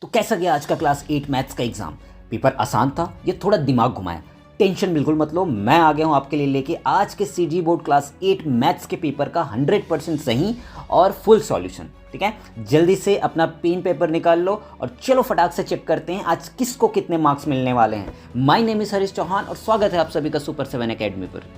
तो कैसा गया आज का क्लास 8 मैथ्स का एग्जाम। पेपर आसान था, ये थोड़ा दिमाग घुमाया। टेंशन बिल्कुल मत लो, मैं आ गया हूँ आपके लिए लेके आज के सीजी बोर्ड क्लास 8 मैथ्स के पेपर का 100% सही और फुल सॉल्यूशन। ठीक है, जल्दी से अपना पेन पेपर निकाल लो और चलो फटाक से चेक करते हैं आज किसको कितने मार्क्स मिलने वाले हैं। My name is Harish Chauhan और स्वागत है आप सभी का सुपर 7 एकेडमी पर।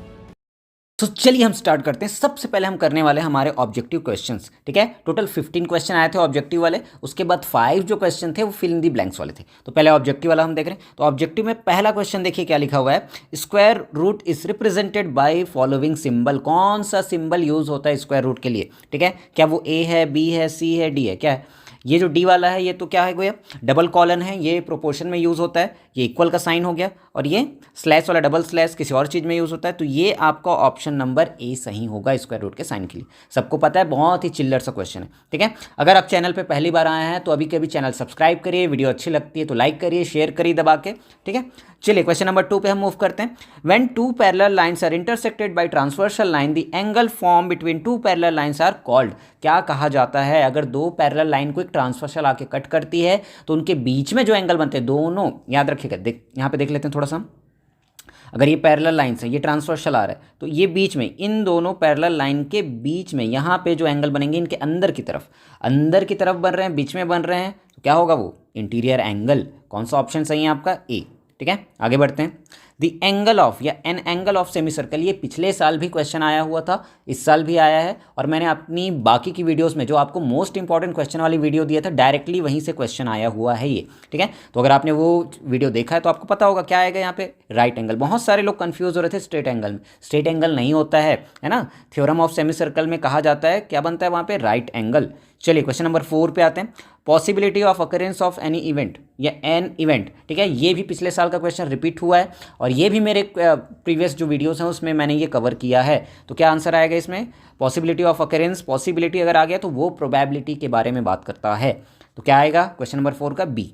तो चलिए हम स्टार्ट करते हैं। सबसे पहले हम करने वाले हैं हमारे ऑब्जेक्टिव क्वेश्चंस। ठीक है, टोटल 15 क्वेश्चन आए थे ऑब्जेक्टिव वाले, उसके बाद 5 जो क्वेश्चन थे वो फिल इन दी ब्लैंक्स वाले थे। तो पहले ऑब्जेक्टिव वाला हम देख रहे हैं। तो ऑब्जेक्टिव में पहला क्वेश्चन देखिए क्या लिखा हुआ है, square root is represented by following symbol. कौन सा सिंबल यूज होता है स्क्वायर रूट के लिए? ठीक है, क्या वो ए है, बी है, सी है, डी है? क्या है ये जो डी वाला है, ये तो क्या है भैया, डबल कॉलन है, ये प्रोपोर्शन में यूज़ होता है, ये इक्वल का साइन हो गया, और ये स्लैश वाला डबल स्लैश किसी और चीज़ में यूज़ होता है। तो ये आपका ऑप्शन नंबर ए सही होगा स्क्वायर रूट के साइन के लिए। सबको पता है, बहुत ही चिल्लर सा क्वेश्चन है। ठीक है, अगर आप चैनल पे पहली बार आए हैं तो अभी के अभी चैनल सब्सक्राइब करिए, वीडियो अच्छी लगती है तो लाइक करिए, शेयर करिए दबा के। ठीक है, चलिए क्वेश्चन नंबर 2 पे हम मूव करते हैं। When two parallel lines are intersected by transversal line the angle form between two parallel lines are called. क्या कहा जाता है? अगर दो पैरेलल लाइन को एक ट्रांसवर्सल आके कट करती है तो उनके बीच में जो एंगल बनते हैं, दोनों याद रखिएगा, यहाँ पे देख लेते हैं थोड़ा सा। अगर ये पैरेलल लाइंस है, ये ट्रांसवर्सल आ रहा है, तो ये बीच में, इन दोनों पैरेलल लाइन के बीच में यहाँ पे जो एंगल बनेंगे इनके अंदर की तरफ बन रहे हैं, बीच में बन रहे हैं, तो क्या होगा वो इंटीरियर एंगल। कौन सा ऑप्शन सही है आपका? ए। ठीक है, आगे बढ़ते हैं। द एंगल ऑफ या an angle of semi circle, ये पिछले साल भी क्वेश्चन आया हुआ था, इस साल भी आया है, और मैंने अपनी बाकी की वीडियोस में जो आपको मोस्ट इंपॉर्टेंट क्वेश्चन वाली वीडियो दिया था, डायरेक्टली वहीं से क्वेश्चन आया हुआ है ये। ठीक है, तो अगर आपने वो वीडियो देखा है तो आपको पता होगा क्या आएगा यहाँ पे, राइट एंगल। बहुत सारे लोग कंफ्यूज हो रहे थे स्ट्रेट एंगल में, स्ट्रेट एंगल नहीं होता है ना। थ्योरम ऑफ सेमी सर्कल में कहा जाता है, क्या बनता है वहाँ पे, राइट एंगल। चलिए क्वेश्चन नंबर 4 पे आते हैं। Possibility of occurrence of any event या एन इवेंट। ठीक है, ये भी पिछले साल का क्वेश्चन रिपीट हुआ है और ये भी मेरे प्रीवियस जो वीडियोस हैं उसमें मैंने ये कवर किया है। तो क्या आंसर आएगा इसमें? Possibility of occurrence. पॉसिबिलिटी अगर आ गया तो वो प्रोबेबिलिटी के बारे में बात करता है। तो क्या आएगा क्वेश्चन नंबर 4 का? बी।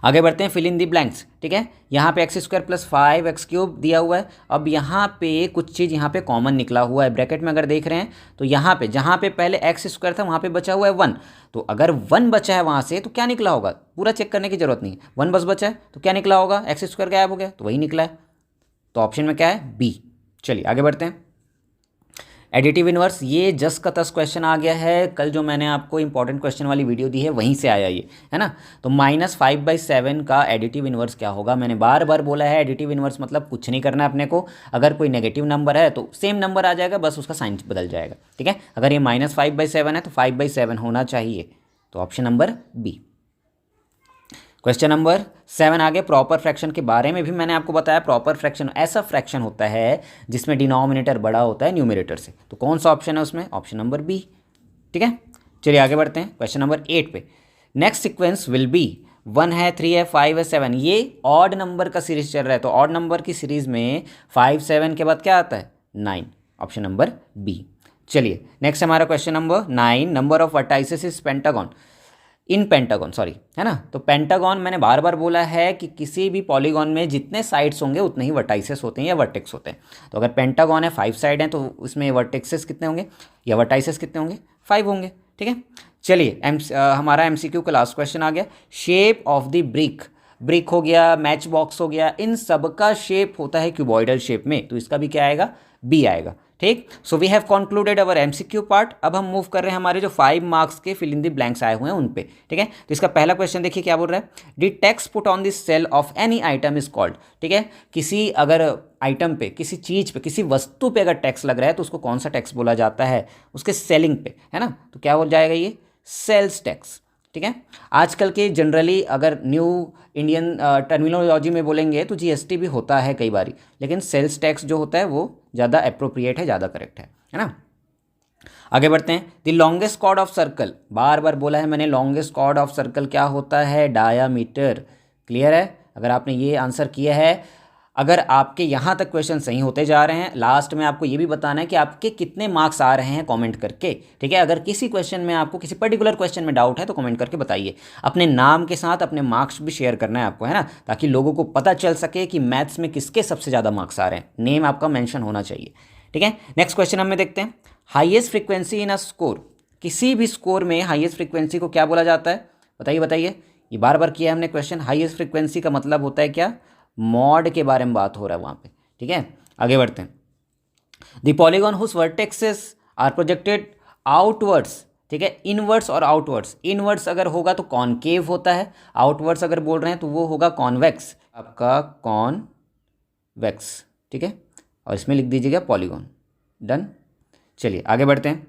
आगे बढ़ते हैं, फिल इन दी ब्लैंक्स। ठीक है, यहाँ पे एक्स स्क्वायर प्लस 5x³ दिया हुआ है। अब यहाँ पे कुछ चीज़ यहाँ पे कॉमन निकला हुआ है, ब्रैकेट में अगर देख रहे हैं तो यहाँ पे जहाँ पे पहले एक्स स्क्वायर था वहाँ पे बचा हुआ है 1। तो अगर 1 बचा है वहाँ से तो क्या निकला होगा, पूरा चेक करने की जरूरत नहीं है, 1 बस बचा है तो क्या निकला होगा, एक्स स्क्वायर गायब हो गया तो वही निकला है। तो ऑप्शन में क्या है? बी। चलिए आगे बढ़ते हैं। एडिटिव इनवर्स, ये जस का तस क्वेश्चन आ गया है, कल जो मैंने आपको इंपॉर्टेंट क्वेश्चन वाली वीडियो दी है वहीं से आया ये, है ना। तो -5/7 का एडिटिव इनवर्स क्या होगा? मैंने बार बार बोला है, एडिटिव इनवर्स मतलब कुछ नहीं करना है अपने को। अगर कोई नेगेटिव नंबर है तो सेम नंबर आ जाएगा, बस उसका साइन बदल जाएगा। ठीक है, अगर ये -5/7 है तो 5/7 होना चाहिए। तो option number B. Question number 7 आगे, प्रॉपर फ्रैक्शन के बारे में भी मैंने आपको बताया। प्रॉपर फ्रैक्शन ऐसा फ्रैक्शन होता है जिसमें डिनोमिनेटर बड़ा होता है न्यूमरेटर से। तो कौन सा ऑप्शन है उसमें? Option number B. ठीक है, चलिए आगे बढ़ते हैं क्वेश्चन नंबर 8 पे। नेक्स्ट सीक्वेंस विल बी, 1 है, 3 है, 5 है, 7। ये ऑड नंबर का सीरीज चल रहा है, तो ऑड नंबर की सीरीज में 5 7 के बाद क्या आता है? 9। Option number B. चलिए नेक्स्ट हमारा question number 9, number of vertices is pentagon in pentagon, sorry, है ना। तो पेंटागन मैंने बार बार बोला है कि किसी भी पॉलीगॉन में जितने साइड्स होंगे उतने ही वर्टाइसेस होते हैं या वर्टेक्स होते हैं। तो अगर पेंटागन है, 5 साइड हैं, तो उसमें वर्टेक्सेस कितने होंगे या वर्टाइसेस कितने होंगे? 5 होंगे। ठीक है, चलिए हमारा MCQ का लास्ट क्वेश्चन आ गया। शेप ऑफ द ब्रिक हो गया, मैच बॉक्स हो गया, इन सब का शेप होता है क्यूबॉइडल शेप में, तो इसका भी क्या आएगा? बी आएगा। ठीक, so we have concluded our MCQ part. अब हम मूव कर रहे हैं हमारे जो 5 मार्क्स के फिल इन द ब्लैंक्स आए हुए हैं उन पे। ठीक है, तो इसका पहला क्वेश्चन देखिए क्या बोल रहा है, the tax put on the sale of any item is called. ठीक है, किसी अगर आइटम पे, किसी चीज़ पे, किसी वस्तु पे अगर टैक्स लग रहा है तो उसको कौन सा टैक्स बोला जाता है? उसके सेलिंग पे, है ना। तो क्या हो जाएगा ये? Sales tax. ठीक है, आजकल के जनरली अगर न्यू इंडियन टर्मिनोलॉजी में बोलेंगे तो GST भी होता है कई बारी, लेकिन सेल्स टैक्स जो होता है वो ज़्यादा अप्रोप्रिएट है, ज़्यादा करेक्ट है ना। आगे बढ़ते हैं। The longest chord of circle, बार बार बोला है मैंने, लॉन्गेस्ट कॉर्ड ऑफ सर्कल क्या होता है? डायामीटर। क्लियर है? अगर आपने ये आंसर किया है, अगर आपके यहाँ तक क्वेश्चन सही होते जा रहे हैं, लास्ट में आपको ये भी बताना है कि आपके कितने मार्क्स आ रहे हैं कमेंट करके। ठीक है, अगर किसी क्वेश्चन में आपको किसी पर्टिकुलर क्वेश्चन में डाउट है तो कमेंट करके बताइए। अपने नाम के साथ अपने मार्क्स भी शेयर करना है आपको, है ना, ताकि लोगों को पता चल सके कि मैथ्स में किसके सबसे ज़्यादा मार्क्स आ रहे हैं। नेम आपका मेंशन होना चाहिए। ठीक है, नेक्स्ट क्वेश्चन हमें देखते हैं। Highest frequency in a score, किसी भी स्कोर में हाईएस्ट फ्रीक्वेंसी को क्या बोला जाता है? बताइए बताइए, ये बार बार किया हमने क्वेश्चन। हाईएस्ट फ्रीक्वेंसी का मतलब होता है क्या, मॉड के बारे में बात हो रहा है वहाँ पे, ठीक है। आगे बढ़ते हैं। The polygon whose vertexes are projected outwards, ठीक है, इनवर्ड्स और आउटवर्ड्स। इनवर्ड्स अगर होगा तो कॉनकेव होता है, आउटवर्ड्स अगर बोल रहे हैं तो वो होगा कॉन्वेक्स, आपका कॉनवेक्स, ठीक है। और इसमें लिख दीजिएगा पॉलीगॉन। डन। चलिए आगे बढ़ते हैं।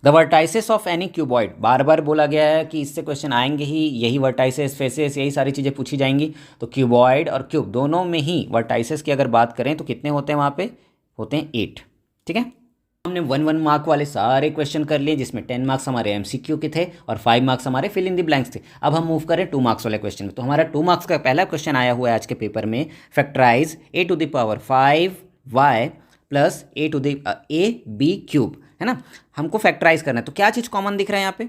The vertices of any cuboid, बार बार बोला गया है कि इससे क्वेश्चन आएंगे ही, यही वर्टाइसेस फेसेस यही सारी चीज़ें पूछी जाएंगी। तो क्यूबॉइड और क्यूब दोनों में ही वर्टाइसेस की अगर बात करें तो कितने होते हैं वहाँ पे, होते हैं 8, ठीक है। हमने 1 मार्क वाले सारे क्वेश्चन कर लिए, जिसमें 10 मार्क्स हमारे एमसीक्यू के थे और 5 मार्क्स हमारे फिल इन द ब्लैंक्स थे। अब हम मूव करें 2 मार्क्स वाले क्वेश्चन में। तो हमारा 2 मार्क्स का पहला क्वेश्चन आया हुआ है आज के पेपर में, factorise a⁵y plus ab cube, है ना। हमको फैक्टराइज करना है, तो क्या चीज़ कॉमन दिख रहा है यहाँ पे,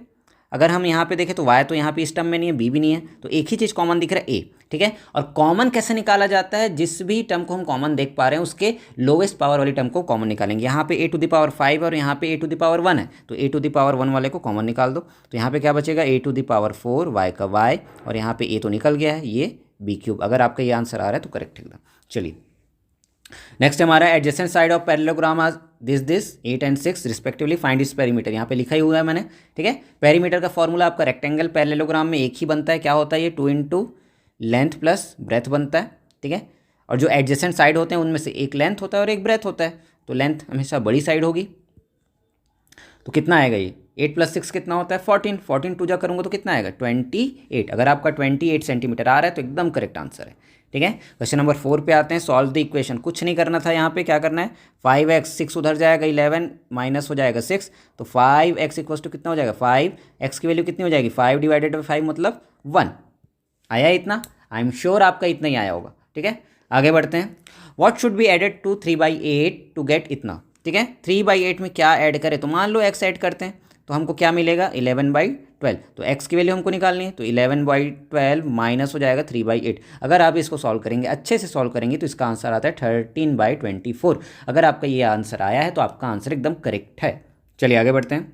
अगर हम यहाँ पे देखें तो y तो यहाँ पे इस टर्म में नहीं है, b भी नहीं है, तो एक ही चीज़ कॉमन दिख रहा है a, ठीक है। और कॉमन कैसे निकाला जाता है, जिस भी टर्म को हम कॉमन देख पा रहे हैं उसके लोवेस्ट पावर वाली टर्म को कॉमन निकालेंगे। यहाँ पे a⁵ और यहाँ पे a⁴ है, तो a⁴ वाले को कॉमन निकाल दो। तो यहाँ पे क्या बचेगा, a⁴ y का y, और यहाँ पे a तो निकल गया है, ये b क्यूब। अगर आपका ये आंसर आ रहा है तो करेक्ट एकदम। चलिए नेक्स्ट हमारा एडजेसेंट साइड ऑफ पैरेललोग्राम आज this 8 and 6 respectively find its perimeter, यहाँ पे लिखा ही हुआ है मैंने, ठीक है। पेरीमीटर का फॉर्मूला आपका रेक्टेंगल पैरेललोग्राम में एक ही बनता है, क्या होता है ये, 2 × लेंथ प्लस ब्रेथ बनता है, ठीक है। और जो एडजेसेंट साइड होते हैं उनमें से एक लेंथ होता है और एक ब्रेथ होता है, तो लेंथ हमेशा बड़ी साइड होगी। तो कितना आएगा ये, 8 + 6 कितना होता है, 14, 14 2 जा करूँगा तो कितना आएगा, 28। अगर आपका 28 सेंटीमीटर आ रहा है तो एकदम करेक्ट आंसर है, ठीक है। क्वेश्चन नंबर 4 पे आते हैं। सॉल्व द इक्वेशन, कुछ नहीं करना था यहाँ पे, क्या करना है, 5x, 6 उधर जाएगा, 11 माइनस हो जाएगा 6, तो 5x = कितना हो जाएगा, 5x की वैल्यू कितनी हो जाएगी, 5/5 मतलब 1। आया इतना, आई एम श्योर आपका इतना ही आया होगा, ठीक है। आगे बढ़ते हैं। What should be added to 3/8 to get इतना, ठीक है। 3/8 में क्या ऐड करें, तो मान लो x ऐड करते हैं तो हमको क्या मिलेगा, 11/12। तो x की वैल्यू हमको निकालनी है, तो 11/12 माइनस हो जाएगा 3/8। अगर आप इसको सॉल्व करेंगे, अच्छे से सॉल्व करेंगे, तो इसका आंसर आता है 13/24। अगर आपका ये आंसर आया है तो आपका आंसर एकदम करेक्ट है। चलिए आगे बढ़ते हैं।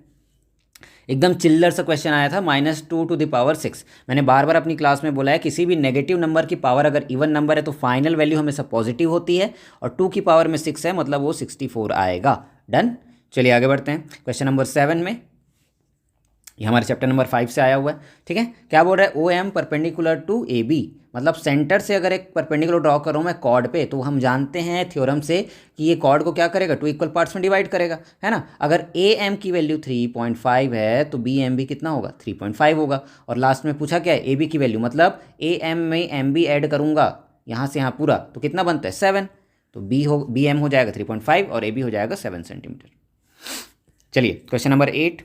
एकदम चिल्लर सा क्वेश्चन आया था, -2⁶। मैंने बार बार अपनी क्लास में बोला है, किसी भी नेगेटिव नंबर की पावर अगर इवन नंबर है तो फाइनल वैल्यू हमेशा पॉजिटिव होती है, और 2 की पावर में 6 है मतलब वो 64 आएगा। डन। चलिए आगे बढ़ते हैं। क्वेश्चन नंबर 7 में, ये हमारे चैप्टर नंबर 5 से आया हुआ है, ठीक है। क्या बोल रहा है, OM परपेंडिकुलर टू AB, मतलब सेंटर से अगर एक परपेंडिकुलर ड्रॉ करूँ मैं कॉर्ड पे, तो हम जानते हैं थ्योरम से कि ये कॉर्ड को क्या करेगा, 2 इक्वल पार्ट्स में डिवाइड करेगा, है ना। अगर AM की वैल्यू 3.5 है तो BM भी कितना होगा, 3.5 होगा। और लास्ट में पूछा क्या है, AB की वैल्यू, मतलब AM में MB ऐड करूँगा यहाँ से यहाँ पूरा, तो कितना बनता है, 7। तो BM हो जाएगा 3.5 और AB हो जाएगा 7 सेंटीमीटर। चलिए क्वेश्चन नंबर 8,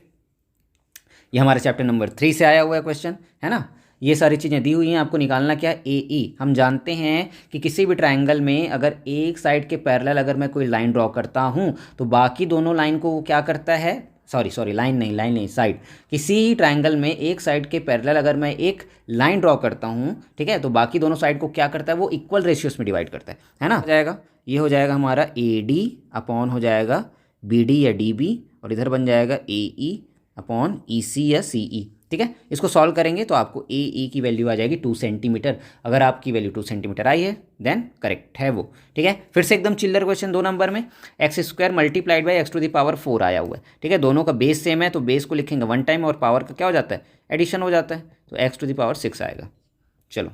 ये हमारे चैप्टर नंबर 3 से आया हुआ है क्वेश्चन, है ना। ये सारी चीज़ें दी हुई हैं, आपको निकालना क्या है, AE। हम जानते हैं कि किसी भी ट्रायंगल में अगर एक साइड के पैरेलल अगर मैं कोई लाइन ड्रॉ करता हूँ तो बाकी दोनों लाइन को क्या करता है, सॉरी लाइन नहीं साइड। किसी ट्रायंगल में एक साइड के पैरेलल अगर मैं एक लाइन ड्रॉ करता हूँ, ठीक है, तो बाकी दोनों साइड को क्या करता है, वो इक्वल रेशियोस में डिवाइड करता है ना। हो जाएगा, ये हो जाएगा हमारा AD अपॉन हो जाएगा BD या DB, और इधर बन जाएगा AE अपॉन EC या CE, ठीक है। इसको सॉल्व करेंगे तो आपको AE की वैल्यू आ जाएगी 2 सेंटीमीटर। अगर आपकी वैल्यू 2 सेंटीमीटर आई है देन करेक्ट है वो, ठीक है। फिर से एकदम चिल्लर क्वेश्चन 2 नंबर में, x² × x⁴ आया हुआ है, ठीक है। दोनों का बेस सेम है तो बेस को लिखेंगे 1 टाइम और पावर का क्या हो जाता है, एडिशन हो जाता है, तो x⁴ आएगा। चलो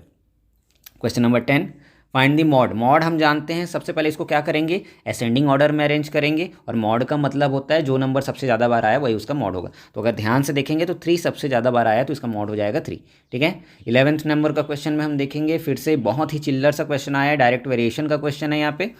question number 10, find the mod. Mod हम जानते हैं, सबसे पहले इसको क्या करेंगे, असेंडिंग ऑर्डर में अरेंज करेंगे, और मॉड का मतलब होता है जो नंबर सबसे ज़्यादा बार आया वही उसका मॉड होगा। तो अगर ध्यान से देखेंगे तो 3 सबसे ज़्यादा बार आया तो इसका मॉड हो जाएगा 3, ठीक है। 11th नंबर का क्वेश्चन में हम देखेंगे, फिर से बहुत ही चिल्लर सा क्वेश्चन आया है, डायरेक्ट वेरिएशन का क्वेश्चन है। यहाँ पे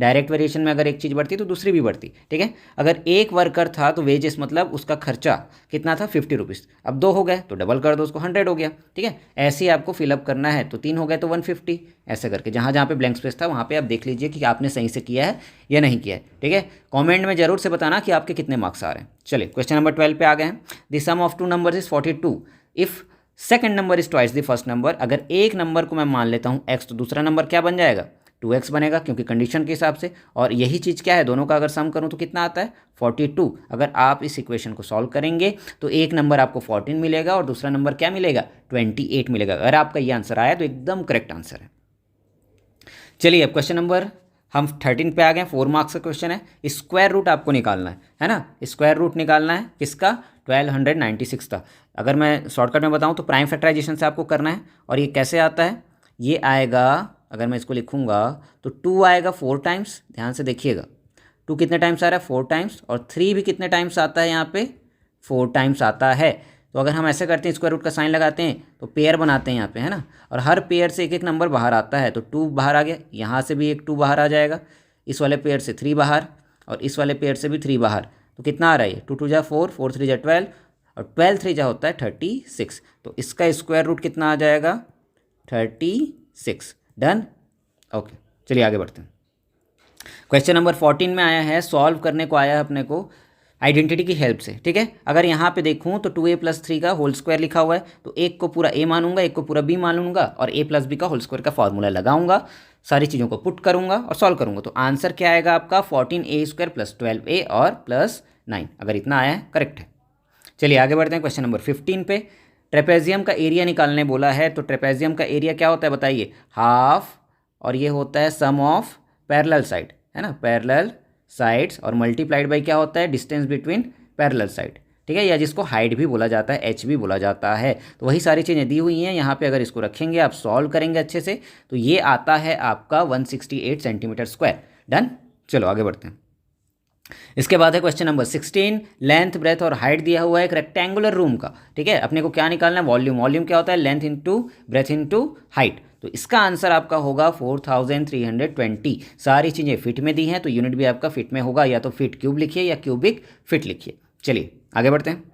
डायरेक्ट वेरिएशन में अगर एक चीज़ बढ़ती तो दूसरी भी बढ़ती, ठीक है। अगर एक वर्कर था तो वेजेस मतलब उसका खर्चा कितना था, 50 रुपीज़, अब 2 हो गए तो डबल कर दो उसको, 100 हो गया, ठीक है। ऐसे ही आपको फिलअप करना है, तो 3 हो गए तो 150, ऐसे करके जहाँ जहाँ पे ब्लैंक स्पेस था वहाँ पे आप देख लीजिए कि आपने सही से किया है या नहीं किया है, ठीक है। कमेंट में जरूर से बताना कि आपके कितने मार्क्स आ रहे हैं। चलिए क्वेश्चन नंबर 12 पे आ गए हैं। The sum of 2 numbers is 42 if second number is twice the first number. अगर एक नंबर को मैं मान लेता हूँ x तो दूसरा नंबर क्या बन जाएगा, 2x बनेगा क्योंकि कंडीशन के हिसाब से। और यही चीज़ क्या है, दोनों का अगर सम करूँ तो कितना आता है 42। अगर आप इस इक्वेशन को सॉल्व करेंगे तो एक नंबर आपको 14 मिलेगा और दूसरा नंबर क्या मिलेगा 28 मिलेगा। अगर आपका ये आंसर आया तो एकदम करेक्ट आंसर है। चलिए अब क्वेश्चन नंबर हम 13 पे आ गए। 4 मार्क्स का क्वेश्चन है। स्क्वायर रूट आपको निकालना है ना। स्क्वायर रूट निकालना है किसका 1296 का। अगर मैं शॉर्टकट में बताऊं तो प्राइम फैक्टराइजेशन से आपको करना है। और ये कैसे आता है, ये आएगा, अगर मैं इसको लिखूंगा तो 2 आएगा 4 टाइम्स। ध्यान से देखिएगा 2 कितने टाइम्स आ रहा है 4 टाइम्स, और 3 भी कितने टाइम्स आता है यहाँ पे 4 टाइम्स आता है। तो अगर हम ऐसे करते हैं स्क्वायर रूट का साइन लगाते हैं तो पेयर बनाते हैं यहाँ पे, है ना। और हर पेयर से एक एक नंबर बाहर आता है। तो 2 बाहर आ गया, यहाँ से भी एक 2 बाहर आ जाएगा, इस वाले पेयर से 3 बाहर, और इस वाले पेयर से भी 3 बाहर। तो कितना आ रहा है 2 2 जा 4, 4 3 जा 12, और 12 3 जा होता है 36। तो इसका स्क्वायर रूट कितना आ जाएगा 36। डन। ओके चलिए आगे बढ़ते हैं। क्वेश्चन नंबर 14 में आया है, सॉल्व करने को आया है अपने को आइडेंटिटी की हेल्प से। ठीक है, अगर यहाँ पे देखूँ तो 2a + 3 का होल स्क्वायर लिखा हुआ है, तो एक को पूरा a मानूंगा, एक को पूरा b मानूंगा, और a + b का होल स्क्वायर का फॉर्मूला लगाऊंगा, सारी चीज़ों को पुट करूंगा और सॉल्व करूंगा। तो आंसर क्या आएगा आपका 14a² + 12a और +9। अगर इतना आया है करेक्ट है। चलिए आगे बढ़ते हैं क्वेश्चन नंबर 15 पे। ट्रेपेजियम का एरिया निकालने बोला है। तो ट्रेपेजियम का एरिया क्या होता है बताइए, हाफ, और ये होता है सम ऑफ पैरेलल साइड, है ना, पैरेलल साइड्स, और मल्टीप्लाइड बाई क्या होता है डिस्टेंस बिटवीन पैरेलल साइड। ठीक है, या जिसको हाइट भी बोला जाता है, एच भी बोला जाता है। तो वही सारी चीज़ें दी हुई हैं यहाँ पे। अगर इसको रखेंगे आप सॉल्व करेंगे अच्छे से तो ये आता है आपका 168 सेंटीमीटर स्क्वायर। डन। चलो आगे बढ़ते हैं। इसके बाद है क्वेश्चन नंबर 16। लेंथ ब्रेथ और हाइट दिया हुआ है एक रेक्टेंगुलर रूम का। ठीक है, अपने को क्या निकालना है वॉल्यूम। वॉल्यूम क्या होता है length into breadth into height. तो इसका आंसर आपका होगा 4320। सारी चीज़ें फिट में दी हैं तो यूनिट भी आपका फिट में होगा, या तो फिट क्यूब लिखिए या क्यूबिक फिट लिखिए। चलिए आगे बढ़ते हैं।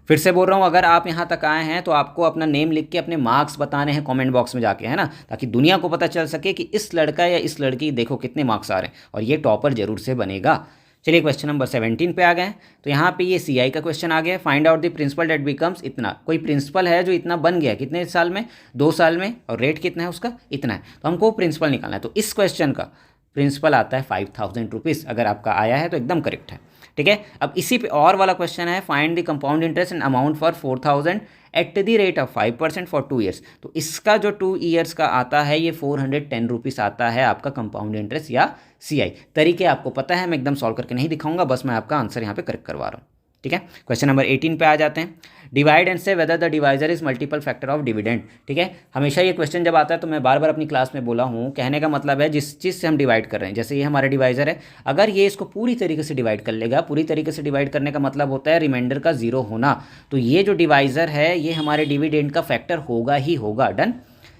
फिर से बोल रहा हूँ, अगर आप यहाँ तक आए हैं तो आपको अपना नेम लिख के अपने मार्क्स बताने हैं कमेंट बॉक्स में जाके, है ना, ताकि दुनिया को पता चल सके कि इस लड़का या इस लड़की देखो कितने मार्क्स आ रहे हैं, और ये टॉपर जरूर से बनेगा। चलिए क्वेश्चन नंबर 17 पे आ गए। तो यहाँ पे ये CI का क्वेश्चन आ गया। Find out the principal that becomes इतना। कोई प्रिंसिपल है जो इतना बन गया, कितने साल में 2 साल में, और रेट कितना है उसका इतना है। तो हमको प्रिंसिपल निकालना है। तो इस क्वेश्चन का प्रिंसिपल आता है 5000 रुपीज़। अगर आपका आया है तो एकदम करेक्ट है। ठीक है, अब इसी पे और वाला क्वेश्चन है, find the compound interest and amount for 4000 at the rate of 5% for 2 years. तो इसका जो 2 ईयर्स का आता है ये 410 रुपीज़ आता है आपका कंपाउंड इंटरेस्ट या CI। तरीके आपको पता है, मैं एकदम सॉल्व करके नहीं दिखाऊंगा, बस मैं आपका आंसर यहाँ पे करेक्ट करवा रहा हूँ। ठीक है, क्वेश्चन नंबर 18 पे आ जाते हैं। डिवाइड एंड से whether the divisor is multiple factor of dividend. ठीक है, हमेशा ये क्वेश्चन जब आता है तो मैं बार बार अपनी क्लास में बोला हूँ, कहने का मतलब है जिस चीज़ से हम डिवाइड कर रहे हैं, जैसे ये हमारा डिवाइजर है, अगर ये इसको पूरी तरीके से डिवाइड कर लेगा, पूरी तरीके से डिवाइड करने का मतलब होता है रिमाइंडर का 0 होना, तो ये जो डिवाइजर है ये हमारे डिविडेंड का फैक्टर होगा ही होगा। डन।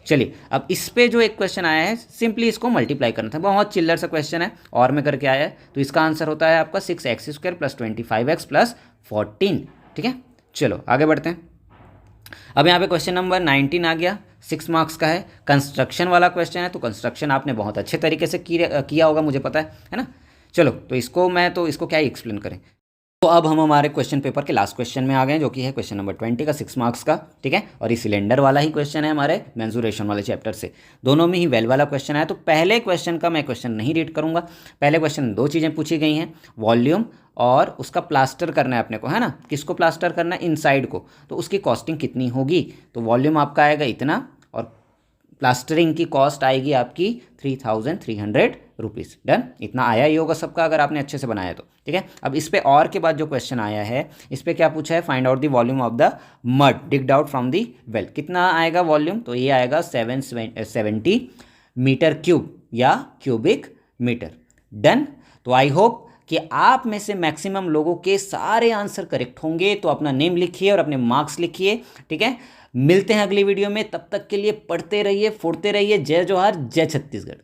चलिए अब इस पे जो एक क्वेश्चन आया है, सिंपली इसको मल्टीप्लाई करना था। बहुत चिल्लर सा क्वेश्चन है और में करके आया है। तो इसका आंसर होता है आपका 6x² + 25x + 14। ठीक है, चलो आगे बढ़ते हैं। अब यहाँ पे क्वेश्चन नंबर 19 आ गया, 6 मार्क्स का है, कंस्ट्रक्शन वाला क्वेश्चन है। तो कंस्ट्रक्शन आपने बहुत अच्छे तरीके से किया होगा, मुझे पता है ना। चलो तो इसको क्या ही एक्सप्लेन करें। तो अब हम हमारे क्वेश्चन पेपर के लास्ट क्वेश्चन में आ गए, जो कि है क्वेश्चन नंबर 20 का 6 मार्क्स का। ठीक है, और ये सिलेंडर वाला ही क्वेश्चन है हमारे मेंसुरेशन वाले चैप्टर से। दोनों में ही वेल वाला क्वेश्चन है। तो पहले क्वेश्चन का मैं क्वेश्चन नहीं रीड करूंगा। पहले क्वेश्चन में 2 चीज़ें पूछी गई हैं, वॉल्यूम और उसका प्लास्टर करना है अपने को, है ना। किसको प्लास्टर करना है, इनसाइड को। तो उसकी कॉस्टिंग कितनी होगी। तो वॉल्यूम आपका आएगा इतना, और प्लास्टरिंग की कॉस्ट आएगी आपकी 3300 रुपीज़। डन। इतना आया ही होगा सबका अगर आपने अच्छे से बनाया तो। ठीक है, अब इस पे और के बाद जो क्वेश्चन आया है, इस पे क्या पूछा है, find out the volume of the mud digged out from the well. कितना आएगा वॉल्यूम, तो ये आएगा 770 मीटर क्यूब या क्यूबिक मीटर। डन। तो आई होप कि आप में से मैक्सिमम लोगों के सारे आंसर करेक्ट होंगे। तो अपना नेम लिखिए और अपने मार्क्स लिखिए। ठीक है, मिलते हैं अगली वीडियो में, तब तक के लिए पढ़ते रहिए, फोड़ते रहिए। जय जोहार, जय छत्तीसगढ़।